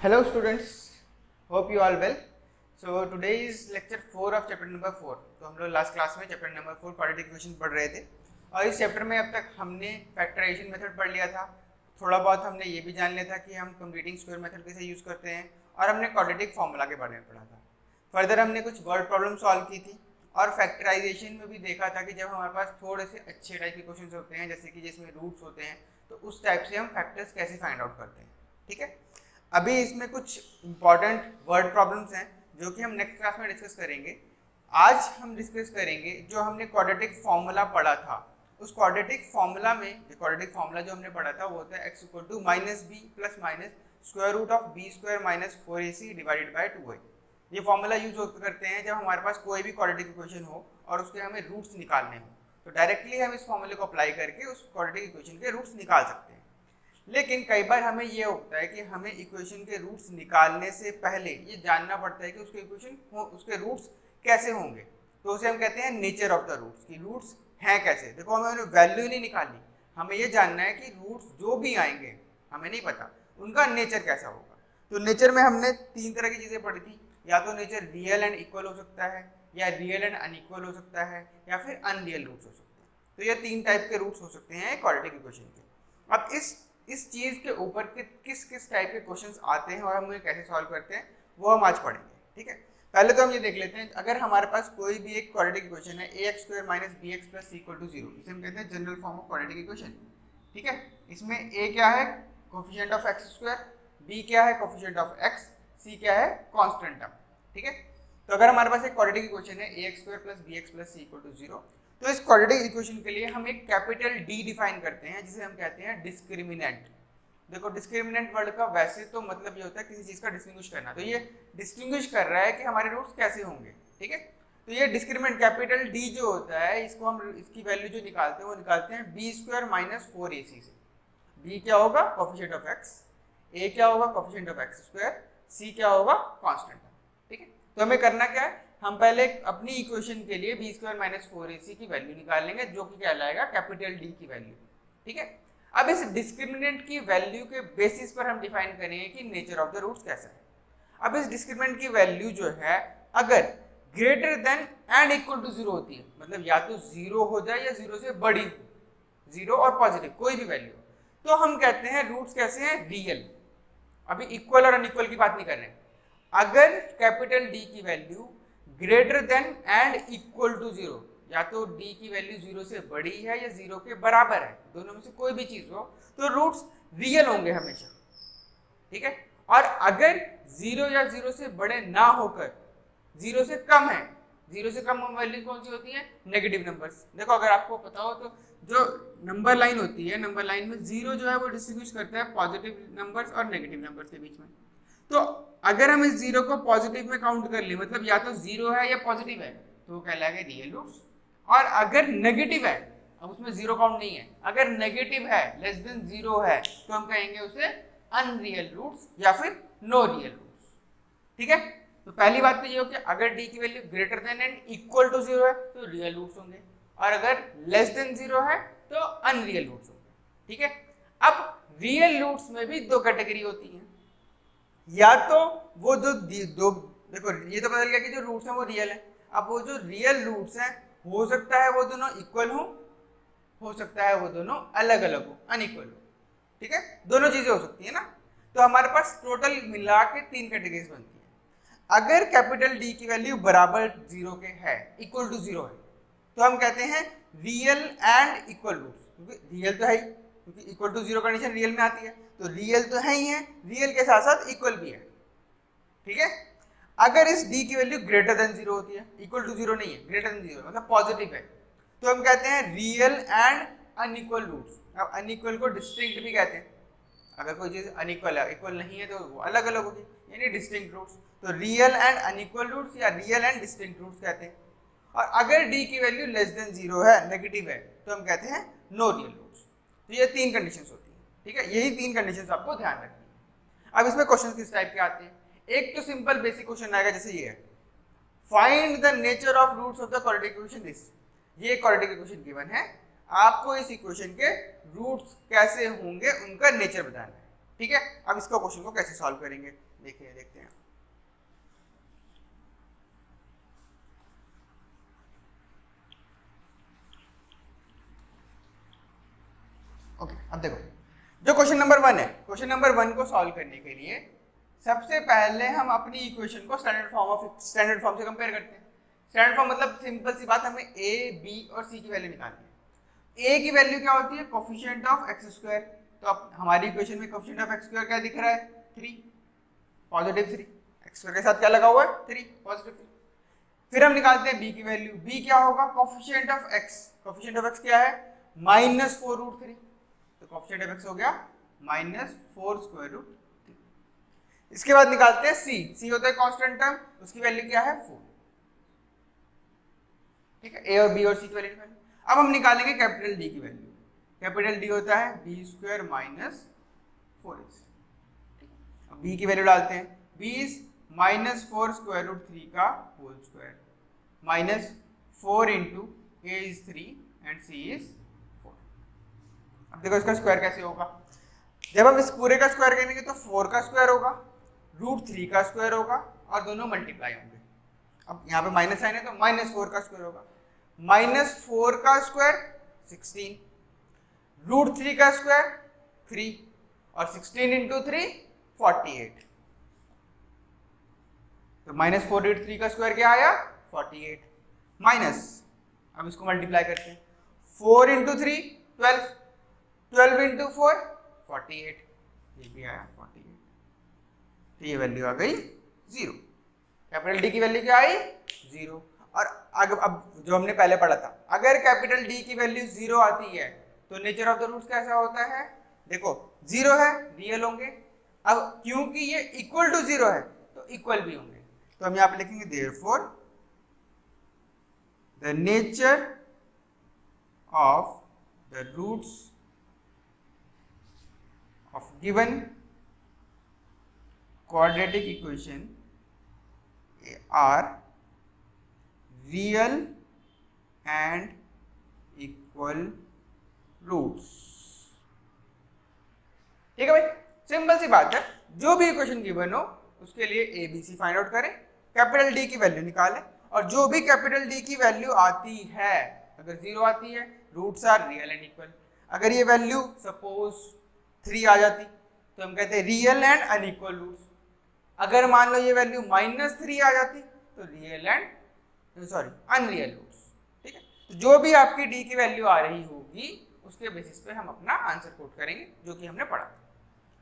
Hello students, hope you all well. So today is lecture 4 of chapter number 4. तो हम लोग last class में chapter number 4 quadratic equation पढ़ रहे थे और इस चैप्टर में अब तक हमने फैक्टराइजेशन मेथड पढ़ लिया था। थोड़ा बहुत हमने ये भी जान लिया था कि हम कंप्लीटिंग स्क्वायर मेथड कैसे यूज़ करते हैं और हमने क्वाड्रेटिक फॉर्मूला के बारे में पढ़ा था। फर्दर हमने कुछ वर्ड प्रॉब्लम सॉल्व की थी और फैक्टराइजेशन में भी देखा था कि जब हमारे पास थोड़े से अच्छे टाइप के क्वेश्चन होते हैं, जैसे कि जिसमें रूट्स होते हैं, तो उस टाइप से हम फैक्टर्स कैसे फाइंड आउट करते हैं। ठीक है, अभी इसमें कुछ इंपॉर्टेंट वर्ड प्रॉब्लम्स हैं जो कि हम नेक्स्ट क्लास में डिस्कस करेंगे। आज हम डिस्कस करेंगे जो हमने क्वाड्रेटिक फॉर्मूला पढ़ा था। उस क्वाड्रेटिक फॉर्मूला में क्वाड्रेटिक फॉर्मूला जो हमने पढ़ा था वो होता है x equal to minus b plus minus square root of b square minus 4ac divided by 2y। ये फॉर्मूला यूज करते हैं जब हमारे पास कोई भी क्वाड्रेटिक इक्वेशन हो और उसके हमें रूट्स निकालने हो, तो डायरेक्टली हम इस फॉर्मूले को अप्लाई करके उस क्वाड्रेटिक इक्वेशन के रूट्स निकाल सकते हैं। लेकिन कई बार हमें ये होता है कि हमें इक्वेशन के रूट्स निकालने से पहले ये जानना पड़ता है कि उसके उसके रूट्स कैसे होंगे, तो उसे हम कहते हैं नेचर ऑफ द रूट्स, कि रूट्स हैं कैसे। देखो, हमें वैल्यू नहीं निकालनी, हमें ये जानना है कि रूट्स जो भी आएंगे हमें नहीं पता उनका नेचर कैसा होगा। तो नेचर में हमने तीन तरह की चीज़ें पढ़ी थी, या तो नेचर रियल एंड इक्वल हो सकता है, या रियल एंड अनइक्वल हो सकता है, या फिर अनरियल रूट्स हो सकते हैं। तो ये तीन टाइप के रूट्स हो सकते हैं क्वाड्रेटिक इक्वेशन के। अब इस चीज़ के ऊपर किस किस टाइप के क्वेश्चंस आते हैं और हम उन्हें कैसे सॉल्व करते हैं वो हम आज पढ़ेंगे। ठीक है, पहले तो हम ये देख लेते हैं, अगर हमारे पास कोई भी एक क्वाड्रेटिक इक्वेशन है ax square minus bx plus c equal to 0, इसे हम कहते हैं general form of quadratic equation. ठीक है, इसमें a क्या है, coefficient of x square, b क्या है, कोफिशिएंट ऑफ x, c क्या है, कांस्टेंट टर्म। ठीक है, तो अगर हमारे पास एक क्वाड्रेटिक इक्वेशन है ax square plus bx plus c equal to 0, तो इस क्वाड्रेटिक इक्वेशन के लिए हम एक कैपिटल D डिफाइन करते हैं जिसे हम कहते हैं डिस्क्रिमिनेंट। देखो, डिस्क्रिमिनेंट वर्ड का वैसे तो मतलब ये होता है किसी चीज का डिस्टिंग्विश करना, तो ये डिस्टिंग्विश कर रहा है कि हमारे रूट्स कैसे होंगे। ठीक है, तो ये डिस्क्रिमिनेंट कैपिटल D जो होता है, इसको हम इसकी वैल्यू जो निकालते हैं वो निकालते हैं b स्क्वायर माइनस 4ac से। b क्या होगा, कोफिशिएंट ऑफ x, a क्या होगा, coefficient of x square, c क्या होगा, कांस्टेंट। ठीक है, तो हमें करना क्या है, हम पहले अपनी इक्वेशन के लिए b स्क्वायर माइनस 4ac की वैल्यू निकाल लेंगे जो कि कहलाएगा कैपिटल D की वैल्यू। ठीक है, अब इस डिस्क्रिमिनेंट की वैल्यू के बेसिस पर हम डिफाइन करेंगे कि नेचर ऑफ द रूट्स कैसा है। अब इस डिस्क्रिमिनेंट की वैल्यू जो है अगर greater than and equal to 0 होती है, मतलब या तो 0 हो जाए या 0 से बड़ी हो, 0 और पॉजिटिव कोई भी वैल्यू, तो हम कहते हैं रूट्स कैसे हैं, रियल। अभी इक्वल और अनइक्वल की बात नहीं कर रहे हैं। अगर कैपिटल D की value greater than and equal to 0, या तो D की वैल्यू 0 से बड़ी है या 0 के बराबर है, दोनों में से कोई भी चीज हो, तो रूट्स रियल होंगे हमेशा। ठीक है, और अगर 0 या 0 से बड़े ना होकर 0 से कम है, 0 से कम वैल्यू कौन सी होती है, नेगेटिव नंबर्स। देखो, अगर आपको पता हो तो जो नंबर लाइन होती है, नंबर लाइन में 0 जो है वो डिस्ट्रीब्यूट करता है पॉजिटिव नंबर्स और नेगेटिव नंबर्स के बीच में। तो अगर हम इस 0 को पॉजिटिव में काउंट कर ले, मतलब या तो 0 है या पॉजिटिव है, तो वो कहलाएगा रियल रूट्स। और अगर नेगेटिव है, अब उसमें 0 काउंट नहीं है, अगर नेगेटिव है, लेस देन 0 है, तो हम कहेंगे उसे अनरियल रूट्स या फिर नो रियल रूट्स। ठीक है, तो पहली बात तो ये हो कि अगर D की value greater than and equal to 0 है तो रियल रूट्स होंगे, और अगर लेस देन 0 है तो अनरियल रूट्स होंगे। ठीक है, अब रियल रूट्स में भी दो कैटेगरी होती है, या तो वो जो दो, देखो ये तो पता गया कि जो रूट्स हैं वो रियल है। अब वो जो रियल रूट्स हैं, हो सकता है वो दोनों इक्वल हो सकता है वो दोनों अलग अलग हो, अनइक्वल हो। ठीक है, दोनों चीजें हो सकती है ना। तो हमारे पास टोटल मिला के तीन कैटेगरीज बनती है। अगर कैपिटल D की वैल्यू बराबर 0 के है, इक्वल टू 0 है, तो हम कहते हैं रियल एंड इक्वल रूट्स, क्योंकि रियल तो है ही, क्योंकि इक्वल टू 0 कंडीशन रियल में आती है, तो रियल तो है ही है, रियल के साथ साथ इक्वल भी है। ठीक है, अगर इस D की वैल्यू ग्रेटर देन 0 होती है, इक्वल टू 0 नहीं है, ग्रेटर देन 0 मतलब पॉजिटिव है, तो हम कहते हैं रियल एंड अनइक्वल रूट्स। अब अनइक्वल को डिस्टिंक्ट भी कहते हैं, अगर कोई चीज अनइक्वल है, इक्वल नहीं है, तो वो अलग अलग होगी, यानी डिस्टिंक्ट रूट्स। तो रियल एंड अनइक्वल रूट्स या रियल एंड डिस्टिंक्ट रूट्स कहते हैं। और अगर D की वैल्यू लेस देन 0 है, नेगेटिव है, तो हम कहते हैं नो रियल रूट्स। तो ये तीन कंडीशंस होती है। ठीक है, यही तीन कंडीशंस आपको ध्यान रखनी है। अब इसमें क्वेश्चन किस टाइप के आते हैं, एक तो सिंपल बेसिक क्वेश्चन आएगा जैसे ये है, find the nature of roots of the quadratic equation this. ये क्वाड्रेटिक इक्वेशन गिवन है, आपको इस इक्वेशन के रूट्स कैसे होंगे उनका नेचर बताना है। ठीक है, अब इसका क्वेश्चन को कैसे सॉल्व करेंगे देखते हैं। ओके, अब देखो जो क्वेश्चन नंबर 1 है, क्वेश्चन नंबर 1 को सॉल्व करने के लिए सबसे पहले हम अपनी इक्वेशन को स्टैंडर्ड फॉर्म से कंपेयर करते हैं। स्टैंडर्ड फॉर्म मतलब सिंपल सी बात, हमें a, b और c की वैल्यू निकालनी है। a की वैल्यू क्या होती है? Coefficient of x square. तो अब हमारी इक्वेशन में कोफिशिएंट ऑफ x स्क्वायर क्या दिख रहा है? 3, पॉजिटिव 3। x स्क्वायर के साथ क्या लगा हुआ है? 3, पॉजिटिव 3। फिर हम निकालते हैं b की वैल्यू। b क्या होगा? Coefficient of x। Coefficient of x क्या है? -4√3। तो कोफिशिएंट ऑफ x हो गया -4√3। इसके बाद निकालते हैं c। c होता है कांस्टेंट टर्म, उसकी वैल्यू क्या है? 4। ठीक है, a और b और c की वैल्यू निकालें। अब हम निकालेंगे कैपिटल D की वैल्यू। कैपिटल D होता है b² - 4x। अब b की वैल्यू डालते हैं। b इज -4√3 का whole square -4 into a is 3 and c is 4। अब देखो इसका स्क्वायर कैसे होगा। जब हम इस पूरे का स्क्वायर करेंगे तो 4 का स्क्वायर होगा, √3 का स्क्वायर होगा और दोनों मल्टीप्लाई होंगे। अब यहाँ पे माइनस साइन है तो -4 का स्क्वायर होगा। -4 का स्क्वायर 16, √3 का स्क्वायर 3 और 16 इंटू 3 48। तो -4√3 का स्क्वायर क्या आया? 48 माइनस, अब इसको मल्टीप्लाई करते हैं। 4 इंटू 3 12, 12 इंटू 4 48, ये भी आया 48। तो ये वैल्यू आ गई 0। कैपिटल डी की वैल्यू क्या आई? 0। और अब जो हमने पहले पढ़ा था, अगर कैपिटल डी की वैल्यू 0 आती है तो नेचर ऑफ द रूट्स कैसा होता है? देखो 0 है, रियल होंगे। अब क्योंकि ये इक्वल टू 0 है तो इक्वल भी होंगे। तो हम यहाँ पे लिखेंगे therefore the nature of the roots of given quadratic equation are real and equal roots। ठीक है भाई, सिंपल सी बात है। जो भी इक्वेशन गिवन हो उसके लिए a b c find out करें, कैपिटल डी की वैल्यू निकालें और जो भी कैपिटल डी की वैल्यू आती है, अगर 0 आती है, roots are real and equal. अगर ये वैल्यू सपोज 3 आ जाती तो हम कहते हैं रियल एंड अनइक्वल रूट्स। अगर मान लो ये वैल्यू -3 आ जाती तो रियल एंड अनरियल रूट्स। ठीक है, तो जो भी आपकी डी की वैल्यू आ रही होगी उसके बेसिस पे हम अपना आंसर कोट करेंगे, जो कि हमने पढ़ा।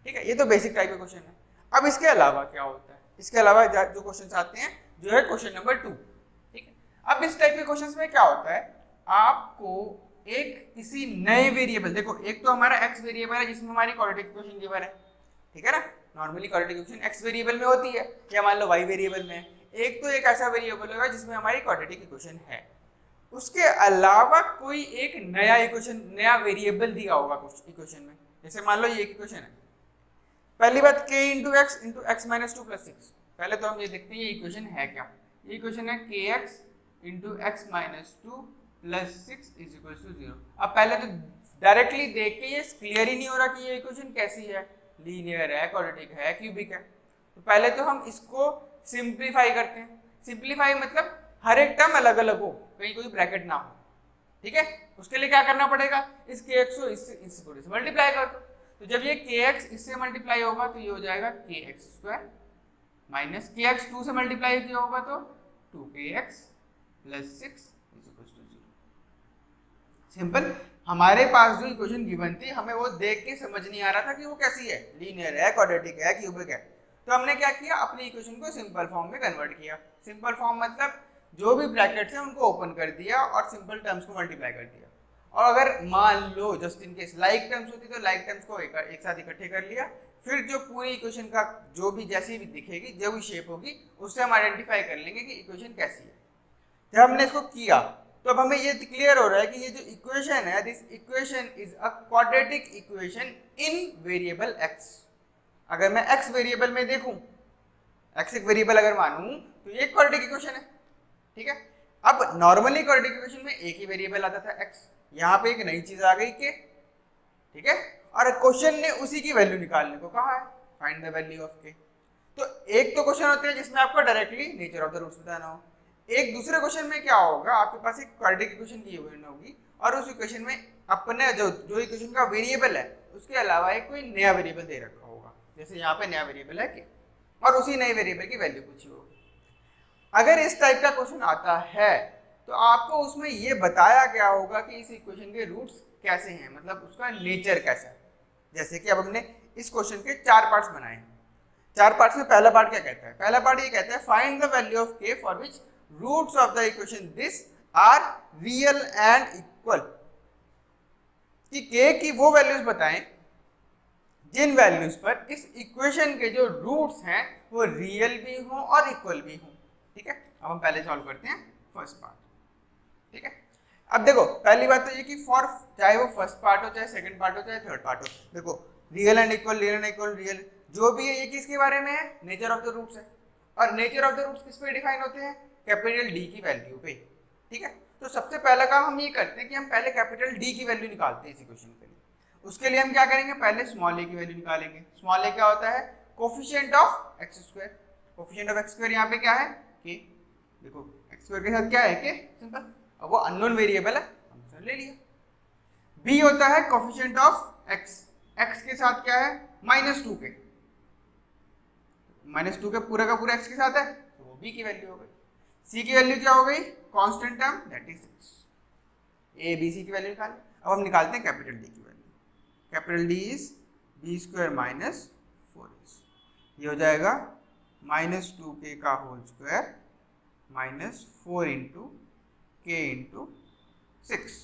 ठीक है, ये तो बेसिक टाइप का क्वेश्चन है। अब इसके अलावा क्या होता है? इसके अलावा जो क्वेश्चन आते हैं जो है क्वेश्चन नंबर 2। ठीक है, अब इस टाइप के क्वेश्चन में क्या होता है, आपको एक किसी नए वेरिएबल, देखो एक तो हमारा एक्स वेरिएबल है जिसमें हमारी क्वाड्रेटिक इक्वेशन गिवन है, ठीक है ना। Normally quadratic equation x variable में होती है या मान लो वाई वेरिएबल में। एक तो एक ऐसा वेरिएबल होगा जिसमें हमारी क्वाड्रेटिक इक्वेशन है, उसके अलावा कोई एक नया इक्वेशन, नया वेरिएबल दिया होगा कुछ इक्वेशन में। जैसे मान लो ये एक इक्वेशन है, पहली बात k into x minus 2 plus 6। पहले तो हम ये देखते हैं ये इक्वेशन है क्या। ये इक्वेशन है kx into x minus 2 plus 6 is equal to 0। अब पहले तो डायरेक्टली देख के ये क्लियर ही नहीं हो रहा कि ये इक्वेशन कैसी है, लीनियर है, क्वाड्रेटिक है, क्यूबिक है। तो पहले तो हम इसको सिंप्लीफाई करते हैं। सिंप्लीफाई मतलब हर एक टर्म अलग अलग हो, कहीं कोई ब्रैकेट ना हो। ठीक है, उसके लिए क्या करना पड़ेगा, इस kx को इससे मल्टीप्लाई कर दो। तो जब ये kx इससे मल्टीप्लाई होगा तो ये हो जाएगा kx² माइनस kx 2 से मल्टीप्लाई किया होगा तो 2kx plus 6 is equal to 0। Simple. हमारे पास जो इक्वेशन गिवन थी हमें वो देख के समझ नहीं आ रहा था कि वो कैसी है, लीनियर है, क्वाड्रेटिक है, क्यूबिक है। तो हमने क्या किया, अपनी इक्वेशन को सिंपल फॉर्म में कन्वर्ट किया। सिंपल फॉर्म मतलब जो भी ब्रैकेट्स हैं उनको ओपन कर दिया और सिंपल टर्म्स को मल्टीप्लाई कर दिया। और अगर मान लो just in case like terms होती तो लाइक टर्म्स को एक साथ इकट्ठे कर लिया, फिर जो पूरी इक्वेशन का जो भी जैसी भी दिखेगी, जो भी शेप होगी, उससे हम आइडेंटिफाई कर लेंगे कि इक्वेशन कैसी है। जब हमने इसको किया तो अब हमें ये क्लियर हो रहा है कि ये जो इक्वेशन है, this equation is a quadratic equation in variable x। अगर मैं x वेरिएबल में देखूं, x एक वेरिएबल अगर मानूं तो ये क्वाड्रेटिक इक्वेशन है। ठीक है, अब नॉर्मली क्वाड्रेटिक इक्वेशन में एक ही वेरिएबल आता था x, यहाँ पे एक नई चीज आ गई k। ठीक है, और क्वेश्चन ने उसी की वैल्यू निकालने को कहा है, find the value of k। तो एक तो क्वेश्चन होते हैं जिसमें आपको directly nature of the roots बताना हो, एक दूसरे क्वेश्चन में क्या होगा, आपके पास एक क्वाड्रेटिक इक्वेशन की होगी और उस इक्वेशन में अपने जो इक्वेशन का वेरिएबल है उसके अलावा एक कोई नया वेरिएबल दे रखा होगा, जैसे यहाँ पे नया वेरिएबल है के, और उसी नए वेरिएबल की वैल्यू पूछी होगी। अगर इस टाइप का क्वेश्चन आता है तो आपको उसमें ये बताया गया होगा कि इस इक्वेशन के रूट्स कैसे हैं, मतलब उसका नेचर कैसा है। जैसे कि अब हमने इस क्वेश्चन के 4 पार्ट्स बनाए हैं। 4 पार्ट्स में पहला पार्ट क्या कहता है, पहला पार्ट ये कहता है find the value of k for which roots of the equation this are real and equal, कि k की वो वैल्यूज बताएं जिन वैल्यूज पर इस इक्वेशन के जो रूट्स हैं वो रियल भी हो और इक्वल भी हो। ठीक है, अब हम पहले सॉल्व करते हैं फर्स्ट पार्ट। ठीक है, अब देखो पहली बात तो ये कि फॉर चाहे वो फर्स्ट पार्ट हो, चाहे सेकंड पार्ट हो, चाहे थर्ड पार्ट हो, देखो real and equal, real and equal, real जो भी है ये किसके बारे में है, नेचर ऑफ द रूट्स है। और नेचर ऑफ द रूट्स किस पे डिफाइन होते हैं, कैपिटल डी की वैल्यू पे। ठीक है, तो सबसे पहला काम हम ये करते हैं कि हम पहले कैपिटल डी की वैल्यू निकालते हैं इस इक्वेशन के लिए। उसके लिए हम क्या करेंगे, पहले स्मॉल ए की वैल्यू निकालेंगे। स्मॉल ए क्या होता है, coefficient of x square. Coefficient of x square यहाँ पे क्या है, के। देखो एक्स स्क्वायर के साथ क्या है, के, सिंपल। अब वो अननोन वेरिएबल है, हमने ले लिया। बी होता है कोफिशिएंट ऑफ एक्स, एक्स के साथ क्या है, -2 के, -2 के पूरा का पूरा एक्स के साथ है तो वो बी की वैल्यू हो गई। सी की वैल्यू क्या हो गई, constant term that is 6। A b c की वैल्यू निकालें। अब हम निकालते हैं कैपिटल डी की value. Capital D is b square minus 4 ये हो जाएगा -2k का whole square -4 into k into 6।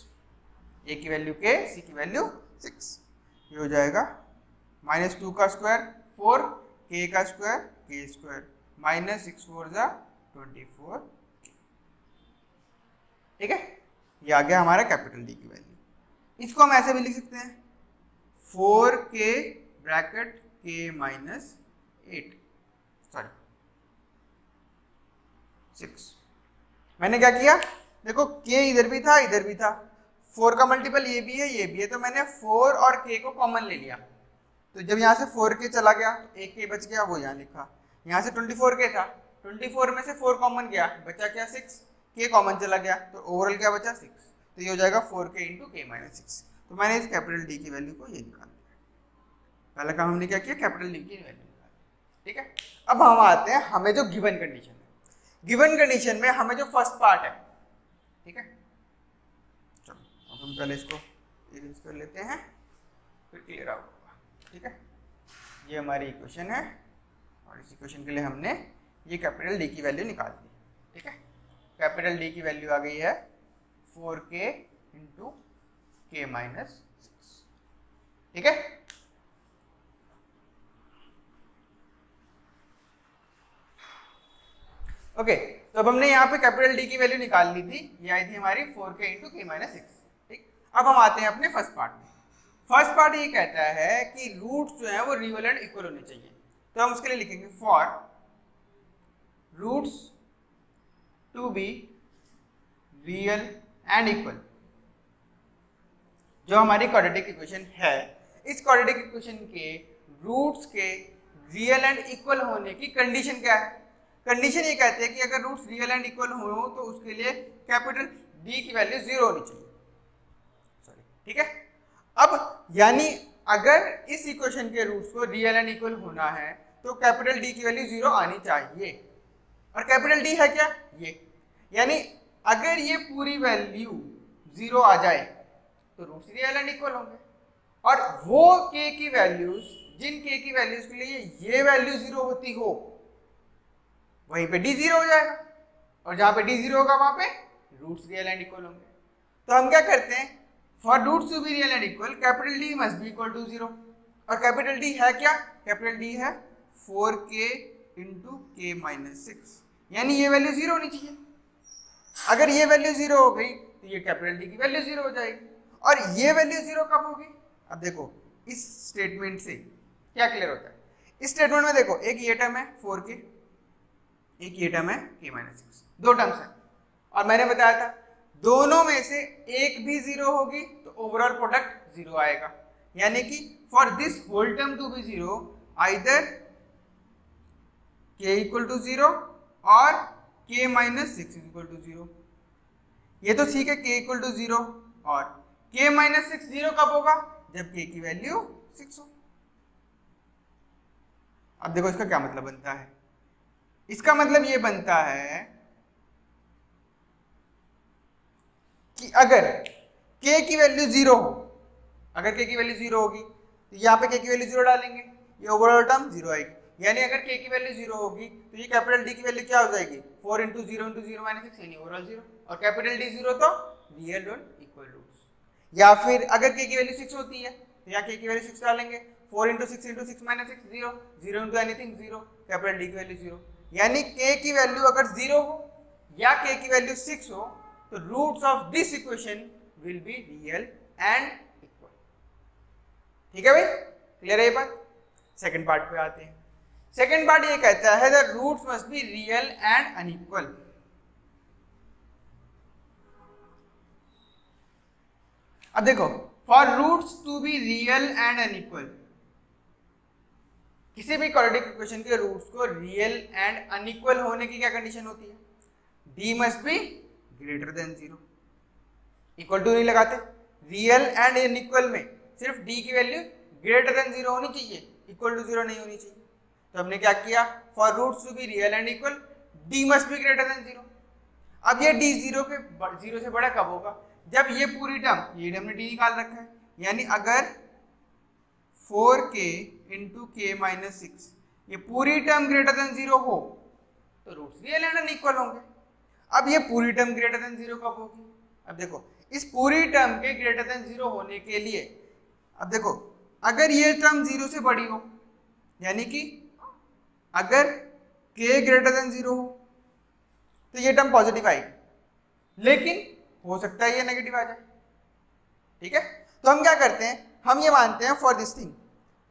A की वैल्यू के, सी की वैल्यू 6। ये हो जाएगा -2 का स्क्वायर 4, के का स्क्वायर के स्क्वायर, -6 4 जा 24। ठीक है, ये आ गया हमारा कैपिटल डी की वैल्यू। इसको हम ऐसे भी लिख सकते हैं 4k ब्रैकेट k -8 सॉरी 6। मैंने क्या किया, देखो k इधर भी था इधर भी था, 4 का मल्टीपल ये भी है, तो मैंने 4 और k को कॉमन ले लिया। तो जब यहाँ से 4k चला गया तो एक k बच गया, वो यहाँ लिखा। यहाँ से 24k था, 24 में से 4 कॉमन गया, बचा क्या 6, k कॉमन चला गया तो ओवरऑल क्या बचा 6। तो ये हो जाएगा 4k इंटू के -6। तो मैंने इस कैपिटल डी की वैल्यू को ये निकाल दिया। पहला काम हमने क्या किया, कैपिटल डी की वैल्यू निकाल। ठीक है, अब हम आते हैं हमें जो गिवन कंडीशन है। गिवन कंडीशन में हमें जो फर्स्ट पार्ट है, ठीक है, चलो अब हम पहले इसको इरेज कर लेते हैं फिर क्लियर आउट होगा। ठीक है, ये हमारी इक्वेशन है और इस इक्वेशन के लिए हमने ये कैपिटल डी की वैल्यू निकाल दी। ठीक है, कैपिटल डी की वैल्यू आ गई है 4k इंटू के -6। ठीक है, ओके, तो अब हमने यहाँ पे कैपिटल डी की वैल्यू निकाल ली थी, ये आई थी हमारी 4k इंटू के -6। ठीक, अब हम आते हैं अपने फर्स्ट पार्ट में। फर्स्ट पार्ट ये कहता है कि रूट्स जो है वो रियल एंड इक्वल होने चाहिए। तो हम उसके लिए लिखेंगे for roots to be real and equal. जो हमारी क्वाड्रेटिक इक्वेशन है, इस क्वाड्रेटिक इक्वेशन के रूट्स के रियल एंड इक्वल होने की कंडीशन क्या है। कंडीशन ये कहते हैं कि अगर रूट्स रियल एंड इक्वल हो तो उसके लिए कैपिटल डी की वैल्यू 0 होनी चाहिए। सॉरी, ठीक है, अब यानी अगर इस इक्वेशन के रूट्स को रियल एंड इक्वल होना है तो कैपिटल डी की वैल्यू 0 आनी चाहिए। और कैपिटल डी है क्या, ये, यानी अगर ये पूरी वैल्यू 0 आ जाए तो रूट्स रियल एंड इक्वल होंगे। और वो k की वैल्यूज, जिन k की वैल्यूज के लिए ये वैल्यू 0 होती हो वहीं पे d 0 हो जाएगा, और जहां पे d 0 होगा वहां पे रूट्स रियल एंड इक्वल होंगे। तो हम क्या करते हैं, for roots to be real and equal capital D must be equal to 0। और कैपिटल D है क्या, कैपिटल D है 4k इंटू के -6, यानी ये वैल्यू 0 होनी चाहिए। अगर ये वैल्यू 0 हो गई तो ये कैपिटल D की वैल्यू 0 हो जाएगी। और ये वैल्यू 0 कब होगी, अब देखो इस स्टेटमेंट से क्या क्लियर होता है। इस स्टेटमेंट में देखो एक ये टर्म है 4k, एक ये टर्म है k -6, दो टर्म्स है। और मैंने बताया था दोनों में से एक भी 0 होगी तो ओवरऑल प्रोडक्ट 0 आएगा। यानी कि for this whole term to be 0 either k equal to 0 और k माइनस 6 इक्वल टू 0। ये तो ठीक है, k इक्वल टू 0 और k माइनस 6 0 कब होगा? जब k की वैल्यू 6 हो। अब देखो इसका क्या मतलब बनता है। इसका मतलब ये बनता है कि अगर k की वैल्यू 0 हो, अगर k की वैल्यू 0 होगी तो यहाँ पे k की वैल्यू 0 डालेंगे, ये ओवरऑल टर्म 0 आएगी। यानी अगर k की वैल्यू 0 होगी तो ये कैपिटल D की वैल्यू क्या हो जाएगी? 4 इंटू 0 इंटू 0 माइनस 6 यानी ओवरऑल 0, और कैपिटल D 0 तो रियल और इक्वल रूट्स। या फिर अगर k की वैल्यू 6 होती है तो यहाँ k की वैल्यू 6 डालेंगे, 4 into 6 minus 6 0, 0 into anything 0, capital D की वैल्यू 0। यानी k की वैल्यू अगर 0 हो या k की वैल्यू 6 हो तो roots of this equation will be real and equal. ठीक है भाई, क्लियर है ये बात? सेकंड पार्ट पे आते हैं। सेकंड पार्ट ये कहता है the roots must be real and unequal. अब देखो, for roots to be real and unequal, किसी भी क्वाड्रेटिक इक्वेशन के रूट्स को रियल एंड अनइक्वल होने की क्या कंडीशन होती है? d must be greater than 0। Equal to नहीं लगाते, रियल एंड अनइक्वल में सिर्फ d की वैल्यू ग्रेटर देन 0 होनी चाहिए, इक्वल टू 0 नहीं होनी चाहिए। तो हमने क्या किया, for roots to be real and equal d must be greater than 0। अब ये d 0 से बड़ा कब होगा? जब ये पूरी टर्म, ये हमने d निकाल रखा है, यानी अगर 4k इंटू के माइनस 6 ये पूरी टर्म ग्रेटर देन 0 हो तो रूट्स रियल एंड अनइक्वल होंगे। अब ये पूरी टर्म ग्रेटर देन 0 कब होगी? अब देखो, इस पूरी टर्म के ग्रेटर देन 0 होने के लिए, अब देखो अगर ये टर्म 0 से बड़ी हो, यानी कि अगर k ग्रेटर देन 0 हो तो ये टर्म पॉजिटिव आएगी, लेकिन हो सकता है ये नेगेटिव आ जाए। ठीक है, तो हम क्या करते हैं, हम ये मानते हैं for this thing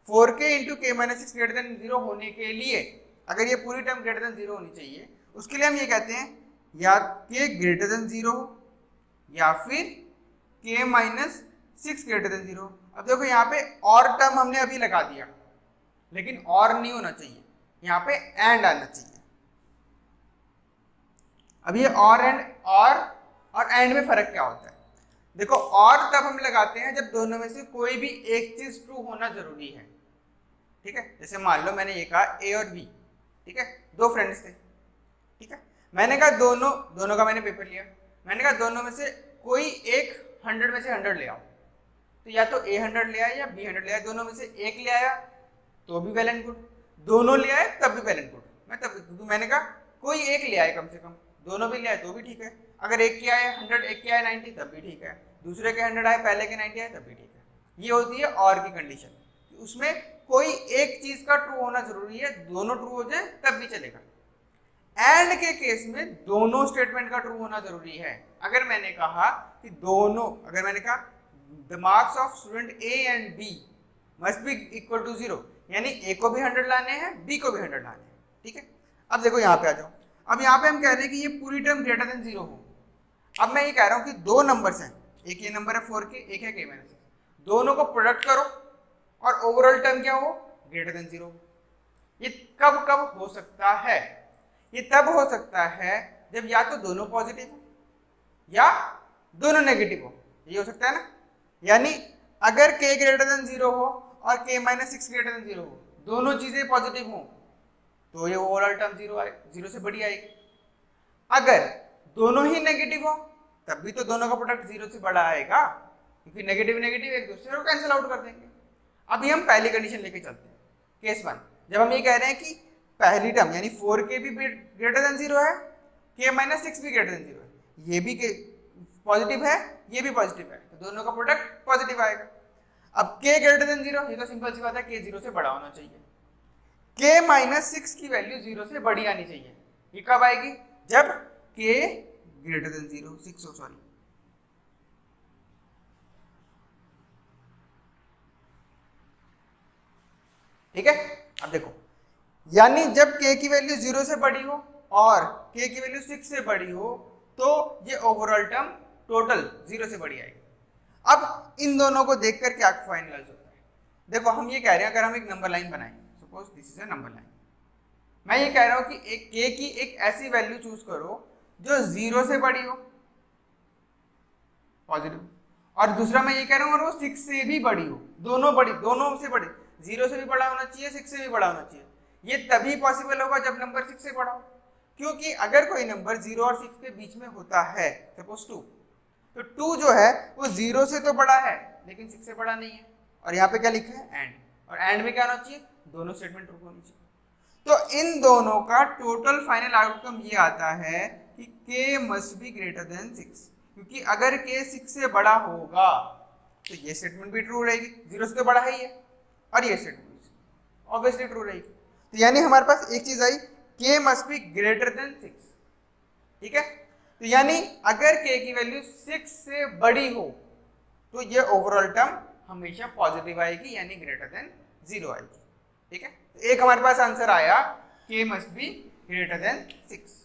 4k into के माइनस 6 ग्रेटर देन 0 होने के लिए अगर ये पूरी टर्म ग्रेटर देन 0 होनी चाहिए, उसके लिए हम ये कहते हैं या k ग्रेटर देन 0 हो या फिर k माइनस 6 ग्रेटर देन 0। अब देखो यहाँ पे और टर्म हमने अभी लगा दिया, लेकिन और नहीं होना चाहिए, यहाँ पे एंड आना चाहिए। अब ये और एंड और एंड में फर्क क्या होता है? देखो, और तब हम लगाते हैं जब दोनों में से कोई भी एक चीज ट्रू होना जरूरी है। ठीक है, जैसे मान लो मैंने ये कहा ए और बी, ठीक है, दो फ्रेंड्स थे। ठीक है, मैंने कहा दोनों का मैंने पेपर लिया, मैंने कहा दोनों में से कोई एक 100 में से 100 ले आओ, तो या तो ए 100 ले आया या बी 100 ले आया, दोनों में से एक ले आया तो भी वेल एंड गुड, दोनों ले आए तब भी वेल एंड गुड। मैंने कहा कोई एक ले आए कम से कम, दोनों भी ले आए तो भी ठीक है। अगर एक के आए 100, एक के आए 90 तब भी ठीक है, दूसरे के 100 आए पहले के 90 आए तब भी ठीक है। ये होती है और की कंडीशन, उसमें कोई एक चीज का ट्रू होना जरूरी है, दोनों ट्रू हो जाए तब भी चलेगा। एंड के केस में दोनों स्टेटमेंट का ट्रू होना जरूरी है। अगर मैंने कहा कि अगर मैंने कहा the marks of student A and B must be equal to 0, यानी ए को भी 100 लाने हैं, बी को भी 100 लाने हैं। ठीक है, अब देखो यहाँ पे आ जाओ, अब यहाँ पे हम कह रहे हैं कि ये पूरी टर्म ग्रेटर देन 0 हो। अब मैं ये कह रहा हूँ कि दो नंबर्स हैं, एक ये नंबर है 4k, एक है k माइनस 6, दोनों को प्रोडक्ट करो और ओवरऑल टर्म क्या हो? Greater than 0। ये कब हो सकता है? ये तब हो सकता है जब या तो दोनों पॉजिटिव हो या दोनों नेगेटिव हो। ये हो सकता है ना, यानी अगर k ग्रेटर देन 0 हो और k माइनस 6 ग्रेटर देन 0 हो, दोनों चीजें पॉजिटिव हो तो ये ओवरऑल टर्म 0 से बड़ी आएगी। अगर दोनों ही नेगेटिव हो तब भी तो दोनों का प्रोडक्ट 0 से बड़ा आएगा, क्योंकि नेगेटिव एक दूसरे को कैंसिल आउट कर देंगे। अभी हम पहली कंडीशन लेके चलते हैं, केस 1, जब हम ये कह रहे हैं कि पहली टर्म यानी 4k भी ग्रेटर देन 0 है, k माइनस 6 भी ग्रेटर देन 0 है, ये भी पॉजिटिव है, ये भी पॉजिटिव है, तो दोनों का प्रोडक्ट पॉजिटिव आएगा। अब k ग्रेटर देन 0, ये तो सिंपल सी बात है, k 0 से बड़ा होना चाहिए। k माइनस 6 की वैल्यू 0 से बड़ी आनी चाहिए। ये कब आएगी? जब k ग्रेटर देन 0, 6 सॉरी। ठीक है, अब देखो, यानी जब k की वैल्यू 0 से बड़ी हो और k की वैल्यू 6 से बड़ी हो तो ये ओवरऑल टर्म टोटल 0 से बड़ी आएगी। अब इन दोनों को देखकर क्या फाइनलाइज होता है? देखो, हम ये कह रहे हैं अगर हम एक नंबर लाइन बनाएं, suppose this is a number line, मैं ये कह रहा हूं कि एक k की एक ऐसी वैल्यू चूज करो जो 0 से बड़ी हो, पॉजिटिव, और दूसरा मैं ये कह रहा हूँ और वो 6 से भी बड़ी हो, दोनों से बड़ी, 0 से भी बड़ा होना चाहिए, 6 से भी बड़ा होना चाहिए। ये तभी पॉसिबल होगा जब नंबर 6 से बड़ा हो, क्योंकि अगर कोई नंबर 0 और 6 के बीच में होता है, सपोज 2, तो 2 जो है वो 0 से तो बड़ा है लेकिन 6 से बड़ा नहीं है। और यहाँ पे क्या लिखा है, एंड, और एंड में क्या होना चाहिए, दोनों स्टेटमेंट ट्रू होनी चाहिए। तो इन दोनों का टोटल फाइनल आउटकम ये आता है कि k must be greater then 6, क्योंकि अगर k 6 से बड़ा होगा तो ये स्टेटमेंट भी ट्रू रहेगी, 0 से तो बड़ा है ही है, और ये स्टेटमेंट ऑब्वियसली ट्रू रहेगी। तो यानी हमारे पास एक चीज आई, k must be greater then 6, ठीक है। तो यानी अगर k की वैल्यू 6 से बड़ी हो तो ये ओवरऑल टर्म हमेशा पॉजिटिव आएगी, यानी ग्रेटर देन 0 आएगी, ठीक है। तो एक हमारे पास आंसर आया, k must be greater then 6।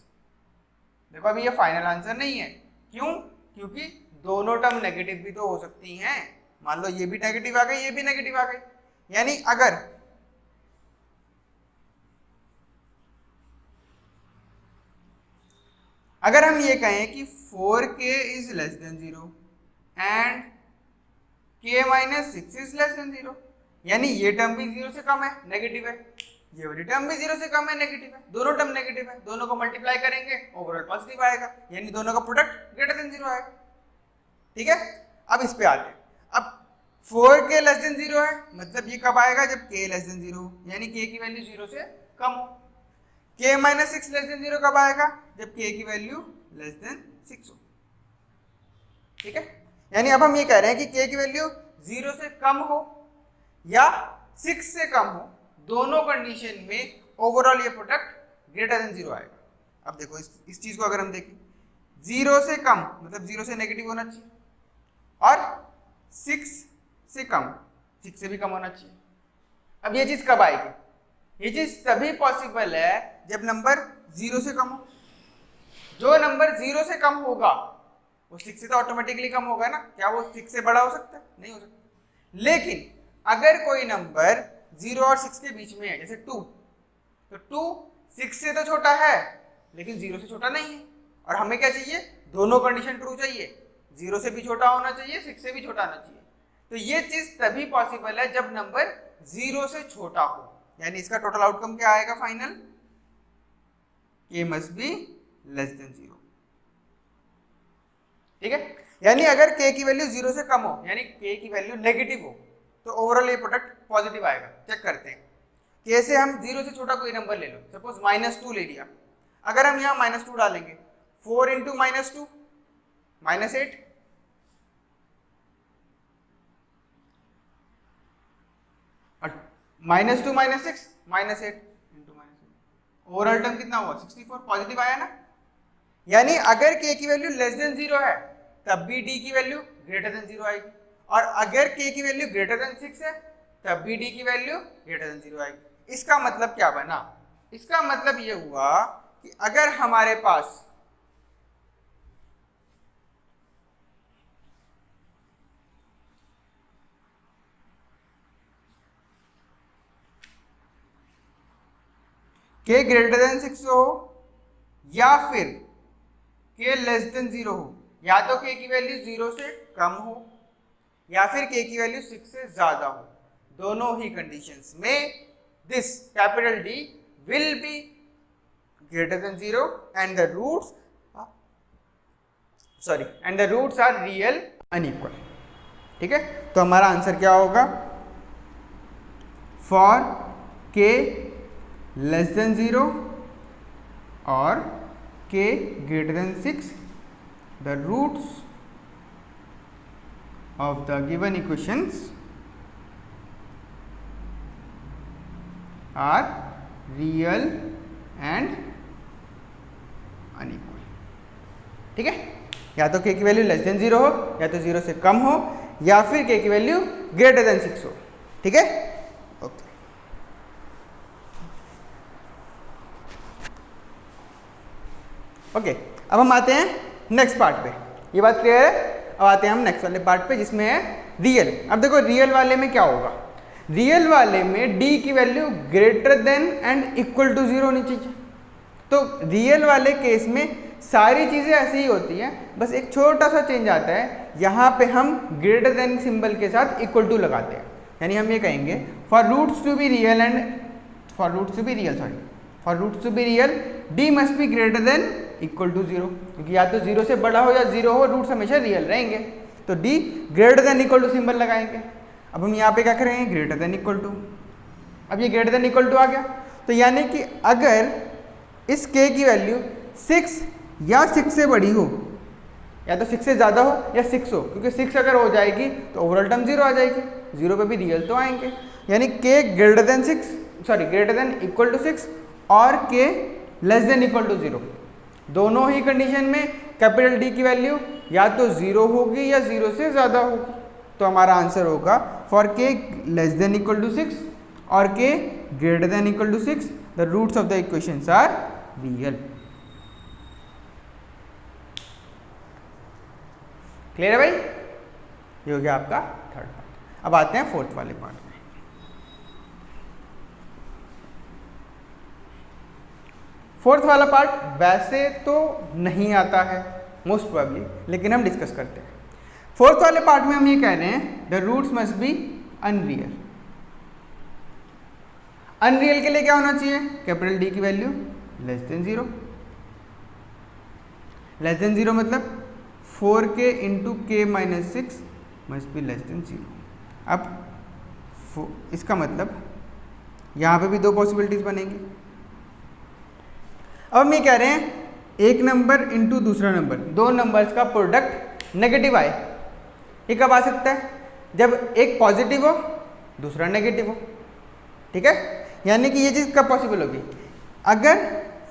देखो अभी ये फाइनल आंसर नहीं है, क्यों, क्योंकि दोनों टर्म नेगेटिव भी तो हो सकती हैं। मान लो ये भी नेगेटिव आ गई, ये भी नेगेटिव आ गई, यानी अगर हम ये कहें कि 4k is less than 0 and k minus 6 is less than 0, यानी ये टर्म भी 0 से कम है, नेगेटिव है, ये वाली टर्म भी 0 से कम है, नेगेटिव है, दोनों टर्म नेगेटिव है, दोनों को मल्टीप्लाई करेंगे ओवरऑल पॉजिटिव आएगा, यानी दोनों का प्रोडक्ट ग्रेटर देन 0 आएगा, ठीक है। अब इस पे आते हैं, अब 4k लेस देन 0 है, मतलब ये कब आएगा, जब k लेस देन 0, यानी k की वैल्यू 0 से कम हो। k माइनस 6 लेस देन 0 कब आएगा, जब k की वैल्यू लेस देन 6 हो, ठीक है। यानी अब हम ये कह रहे हैं कि k की वैल्यू 0 से कम हो या 6 से कम हो, दोनों कंडीशन में ओवरऑल ये प्रोडक्ट ग्रेटर देन 0 आएगा। अब देखो इस चीज को अगर हम देखें, 0 से कम मतलब 0 से नेगेटिव होना चाहिए, और 6 से कम 6 से भी कम होना चाहिए। अब ये चीज कब आएगी, ये चीज तभी पॉसिबल है जब नंबर 0 से कम हो। जो नंबर 0 से कम होगा वो 6 से तो ऑटोमेटिकली कम होगा ना, क्या वो 6 से बड़ा हो सकता है, नहीं हो सकता। लेकिन अगर कोई नंबर 0 और 6 के बीच में है, जैसे 2, तो 2 6 से तो छोटा है लेकिन 0 से छोटा नहीं है, और हमें क्या चाहिए, दोनों कंडीशन ट्रू चाहिए, 0 से भी छोटा होना चाहिए, 6 से भी छोटा होना चाहिए। तो ये चीज तभी पॉसिबल है जब नंबर 0 से छोटा हो, यानी इसका टोटल आउटकम क्या आएगा final, k must be less than 0, ठीक है। यानी अगर k की वैल्यू 0 से कम हो, यानी k की वैल्यू नेगेटिव हो, तो ओवरऑल ये प्रोडक्ट पॉजिटिव आएगा। चेक करते हैं, k से हम 0 से छोटा कोई नंबर ले लो, सपोज -2 ले लिया, अगर हम यहाँ -2 डालेंगे, 4 इंटू -2 -8, -2 -6 -8 इंटू -8, ओवरऑल टर्म कितना हुआ, 64, पॉजिटिव आया ना। यानी अगर k की वैल्यू लेस देन 0 है तब भी d की वैल्यू ग्रेटर देन 0 आएगी, और अगर k की वैल्यू ग्रेटर देन 6 है तब भी d की वैल्यू ग्रेटर देन 0 आएगी। इसका मतलब क्या बना, इसका मतलब ये हुआ कि अगर हमारे पास k ग्रेटर देन 6 हो या फिर k लेस देन 0 हो, या तो k की वैल्यू 0 से कम हो या फिर k की वैल्यू 6 से ज्यादा हो, दोनों ही कंडीशंस में this capital D will be greater than 0 and the roots are real unequal, ठीक है। तो हमारा आंसर क्या होगा, फॉर k लेस देन 0 और k greater than 6, the roots of the given equations are real and unequal, ठीक है। या तो k की वैल्यू लेस देन 0 हो, या तो 0 से कम हो, या फिर k की वैल्यू ग्रेटर देन 6 हो, ठीक है। ओके, ओके, अब हम आते हैं नेक्स्ट पार्ट पे, ये बात क्लियर है। अब आते हैं हम नेक्स्ट वाले पार्ट पे जिसमें है रियल। अब देखो रियल वाले में क्या होगा, रियल वाले में डी की value greater than and equal to 0 होनी चाहिए। तो रियल वाले केस में सारी चीज़ें ऐसी ही होती हैं, बस एक छोटा सा चेंज आता है, यहाँ पे हम ग्रेटर देन सिंबल के साथ इक्वल टू लगाते हैं। यानी हम ये कहेंगे for roots to be real D must be greater than equal to 0, क्योंकि या तो 0 से बड़ा हो या 0 हो, रूट्स हमेशा रियल रहेंगे। तो D greater than equal to symbol लगाएंगे। अब हम यहाँ पे क्या करेंगे, ग्रेटर देन इक्वल टू। अब ये ग्रेटर देन इक्वल टू आ गया, तो यानी कि अगर इस k की वैल्यू 6 या 6 से बड़ी हो, या तो 6 से ज़्यादा हो या 6 हो, क्योंकि 6 अगर हो जाएगी तो ओवरऑल टर्म 0 आ जाएगी, 0 पे भी रियल तो आएंगे। यानी k greater than equal to 6 और k less than equal to 0, दोनों ही कंडीशन में कैपिटल D की वैल्यू या तो 0 होगी या 0 से ज़्यादा होगी। तो हमारा आंसर होगा for k less than equal to 6 और k greater than equal to 6 the roots of the equations are real. Clear है भाई? ये हो गया आपका थर्ड पार्ट। अब आते हैं फोर्थ वाले पार्ट में। फोर्थ वाला पार्ट वैसे तो नहीं आता है मोस्ट प्रोबेबली, लेकिन हम डिस्कस करते हैं। फोर्थ वाले पार्ट में हम ये कह रहे हैं the roots must be unreal. Unreal के लिए क्या होना चाहिए, कैपिटल डी की value less than 0। Less than 0 मतलब 4k into k minus 6 must be less than 0। अब इसका मतलब यहाँ पे भी दो पॉसिबिलिटीज बनेंगी। अब हम ये कह रहे हैं एक नंबर इंटू दूसरा नंबर, दो नंबर्स का प्रोडक्ट नेगेटिव आए। ये कब आ सकता है, जब एक पॉजिटिव हो दूसरा नेगेटिव हो। ठीक है, यानी कि ये चीज़ कब पॉसिबल होगी, अगर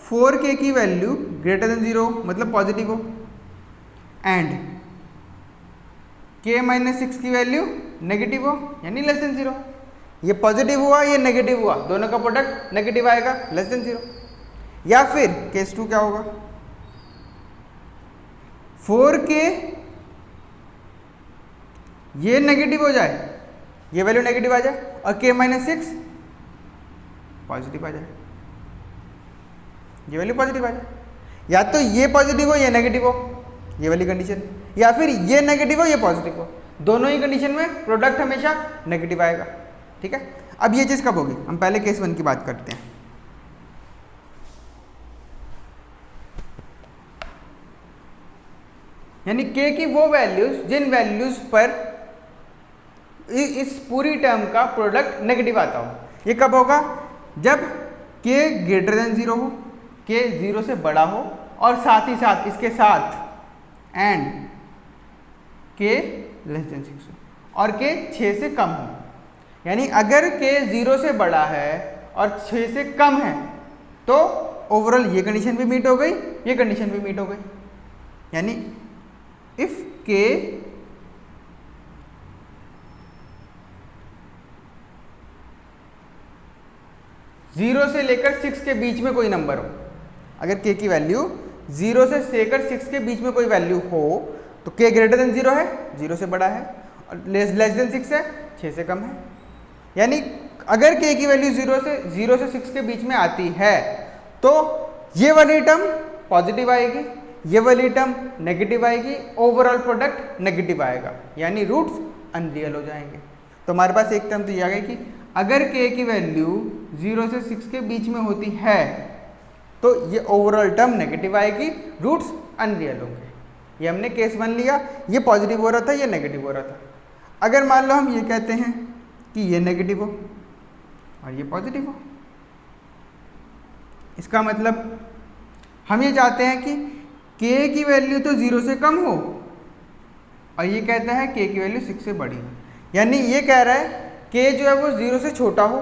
4k की वैल्यू ग्रेटर देन 0 मतलब पॉजिटिव हो एंड k माइनस 6 की वैल्यू नेगेटिव हो यानी लेस देन 0। ये पॉजिटिव हुआ ये नेगेटिव हुआ, दोनों का प्रोडक्ट नेगेटिव आएगा लेस देन 0। या फिर केस 2 क्या होगा, 4k ये नेगेटिव हो जाए, ये वैल्यू नेगेटिव आ जाए और k माइनस 6 पॉजिटिव आ जाए, ये वैल्यू पॉजिटिव आ जाए। या तो ये पॉजिटिव हो ये नेगेटिव हो, ये वाली कंडीशन, या फिर ये नेगेटिव हो ये पॉजिटिव हो, दोनों ही कंडीशन में प्रोडक्ट हमेशा नेगेटिव आएगा। ठीक है, अब ये चीज़ कब होगी, हम पहले केस 1 की बात करते हैं। यानी k की वो वैल्यूज जिन वैल्यूज पर इस पूरी टर्म का प्रोडक्ट नेगेटिव आता हो। ये कब होगा, जब k ग्रेटर देन 0 हो, k 0 से बड़ा हो और साथ ही साथ इसके साथ एंड k लेस देन 6 हो और k 6 से कम हो। यानी अगर k 0 से बड़ा है और 6 से कम है तो ओवरऑल ये कंडीशन भी मीट हो गई, ये कंडीशन भी मीट हो गई। यानी इफ k जीरो से लेकर 6 के बीच में कोई नंबर हो, अगर k की वैल्यू 0 से लेकर 6 के बीच में कोई वैल्यू हो तो k ग्रेटर देन 0 है, 0 से बड़ा है, और लेस देन 6 है, 6 से कम है। यानी अगर k की वैल्यू 0 से 6 के बीच में आती है तो ये वाली टर्म पॉजिटिव आएगी, ये वाली टर्म नेगेटिव आएगी, ओवरऑल प्रोडक्ट नेगेटिव आएगा, यानी रूट्स अनरियल हो जाएंगे। तो हमारे पास एक टर्म तो ये आ गई कि अगर k की वैल्यू 0 से 6 के बीच में होती है तो ये ओवरऑल टर्म नेगेटिव आएगी, रूट्स अनरियल होंगे। ये हमने केस 1 लिया, ये पॉजिटिव हो रहा था ये नेगेटिव हो रहा था। अगर मान लो हम ये कहते हैं कि ये नेगेटिव हो और ये पॉजिटिव हो, इसका मतलब हम ये चाहते हैं कि k की वैल्यू तो 0 से कम हो और ये कहता है k की वैल्यू 6 से बड़ी हो। यानी ये कह रहा है k जो है वो 0 से छोटा हो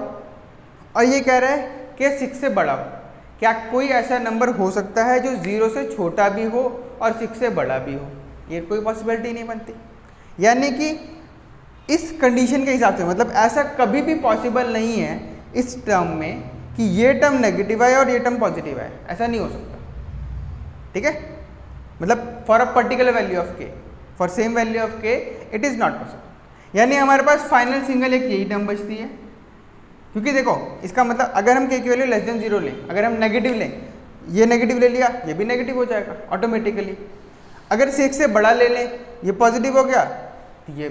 और ये कह रहा है k 6 से बड़ा हो। क्या कोई ऐसा नंबर हो सकता है जो 0 से छोटा भी हो और 6 से बड़ा भी हो? ये कोई पॉसिबिलिटी नहीं बनती। यानी कि इस कंडीशन के हिसाब से मतलब ऐसा कभी भी पॉसिबल नहीं है इस टर्म में कि ये टर्म नेगेटिव आए और ये टर्म पॉजिटिव आए, ऐसा नहीं हो सकता। ठीक है, मतलब for a particular value of k, for same value of k it is not possible. यानी हमारे पास फाइनल सिंगल एक यही टर्म बचती है क्योंकि देखो इसका मतलब अगर हम के की वैल्यू लेस देन 0 लें, अगर हम नेगेटिव लें, ये नेगेटिव ले लिया, ये भी नेगेटिव हो जाएगा ऑटोमेटिकली। अगर 6 से बड़ा ले लें, ये पॉजिटिव हो गया तो ये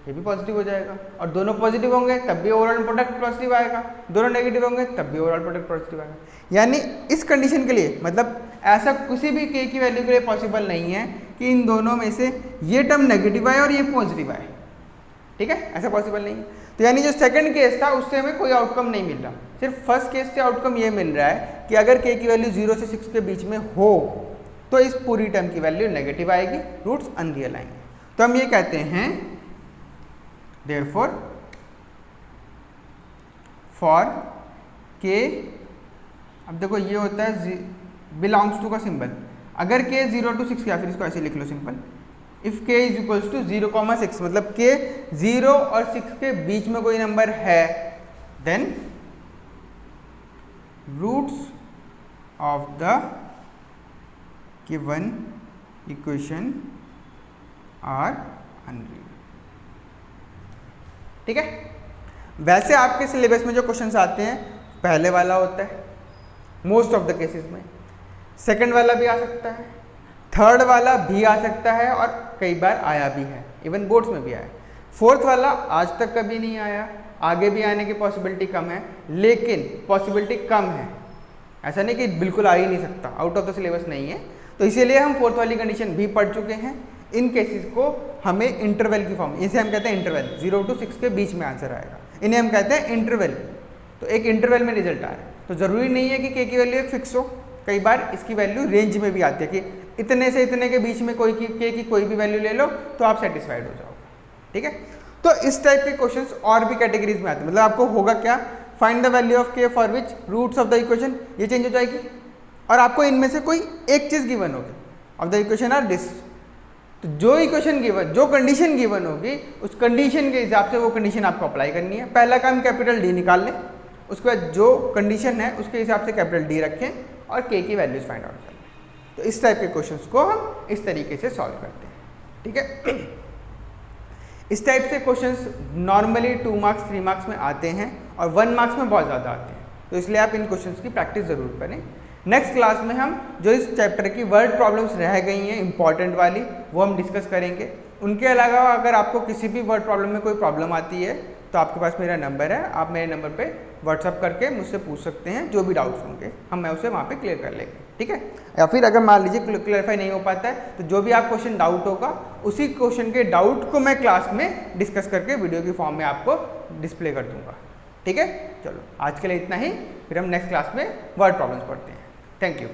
भी पॉजिटिव हो जाएगा, और दोनों पॉजिटिव होंगे तब भी ओवरऑल प्रोडक्ट पॉजिटिव आएगा, दोनों नेगेटिव होंगे तब भी ओवरऑल प्रोडक्ट पॉजिटिव आएगा। यानी इस कंडीशन के लिए मतलब ऐसा किसी भी के की वैल्यू के लिए पॉसिबल नहीं है कि इन दोनों में से ये टर्म नेगेटिव आए और ये पॉजिटिव आए, ठीक है, ऐसा पॉसिबल नहीं है। तो यानी जो सेकंड केस था उससे हमें कोई आउटकम नहीं मिल रहा, सिर्फ फर्स्ट केस से आउटकम ये मिल रहा है कि अगर के की वैल्यू 0 से 6 के बीच में हो तो इस पूरी टर्म की वैल्यू नेगेटिव आएगी, रूट्स अनरियल आएंगे। तो हम ये कहते हैं देयरफॉर फॉर के, अब देखो ये होता है बिलोंग्स टू का सिंबल, अगर के 0 to 6 या फिर इसको ऐसे लिख लो सिंपल, इफ के इज इक्वल्स टू 0,6 मतलब के 0 और 6 के बीच में कोई नंबर है, then roots of the given equation are unreal, ठीक है। वैसे आपके सिलेबस में जो क्वेश्चंस आते हैं पहले वाला होता है मोस्ट ऑफ द केसेस में, सेकंड वाला भी आ सकता है, थर्ड वाला भी आ सकता है और कई बार आया भी है, इवन बोर्ड्स में भी आया। फोर्थ वाला आज तक कभी नहीं आया, आगे भी आने की पॉसिबिलिटी कम है, लेकिन पॉसिबिलिटी कम है, ऐसा नहीं कि बिल्कुल आ ही नहीं सकता, आउट ऑफ द सिलेबस नहीं है। तो इसीलिए हम फोर्थ वाली कंडीशन भी पढ़ चुके हैं। इन केसेस को हमें इंटरवल की फॉर्म, इसे हम कहते हैं इंटरवल, 0 to 6 के बीच में आंसर आएगा, इन्हें हम कहते हैं इंटरवल। तो एक इंटरवल में रिजल्ट आ रहा है, तो ज़रूरी नहीं है कि के की वैल्यू एक फिक्स हो, कई बार इसकी वैल्यू रेंज में भी आती है कि इतने से इतने के बीच में कोई के की कोई भी वैल्यू ले लो तो आप सेटिस्फाइड हो जाओगे, ठीक है। तो इस टाइप के क्वेश्चंस और भी कैटेगरीज में आते हैं, मतलब आपको होगा क्या, find the value of k for which roots of the equation, ये चेंज हो जाएगी, और आपको इनमें से कोई एक चीज़ गिवन होगी, of the equation are this, तो जो इक्वेशन गिवन, जो कंडीशन गिवन होगी उस कंडीशन के हिसाब से वो कंडीशन आपको अप्लाई करनी है। पहला काम कैपिटल डी निकाल लें, उसके बाद जो कंडीशन है उसके हिसाब से कैपिटल डी रखें और के की वैल्यूज फाइंड आउट करें। तो इस टाइप के क्वेश्चंस को हम इस तरीके से सॉल्व करते हैं, ठीक है। इस टाइप से क्वेश्चंस नॉर्मली 2 मार्क्स 3 मार्क्स में आते हैं और 1 मार्क्स में बहुत ज़्यादा आते हैं, तो इसलिए आप इन क्वेश्चंस की प्रैक्टिस ज़रूर करें। नेक्स्ट क्लास में हम जो इस चैप्टर की वर्ड प्रॉब्लम्स रह गई हैं इंपॉर्टेंट वाली, वो हम डिस्कस करेंगे। उनके अलावा अगर आपको किसी भी वर्ड प्रॉब्लम में कोई प्रॉब्लम आती है तो आपके पास मेरा नंबर है, आप मेरे नंबर पे व्हाट्सअप करके मुझसे पूछ सकते हैं, जो भी डाउट्स होंगे मैं उसे वहाँ पे क्लियर कर लेंगे, ठीक है। या फिर अगर मान लीजिए क्लियरफाई नहीं हो पाता है तो जो भी आप क्वेश्चन डाउट होगा उसी क्वेश्चन के डाउट को मैं क्लास में डिस्कस करके वीडियो की फॉर्म में आपको डिस्प्ले कर दूंगा, ठीक है। चलो आज के लिए इतना ही, फिर हम नेक्स्ट क्लास में वर्ड प्रॉब्लम्स पढ़ते हैं। Thank you.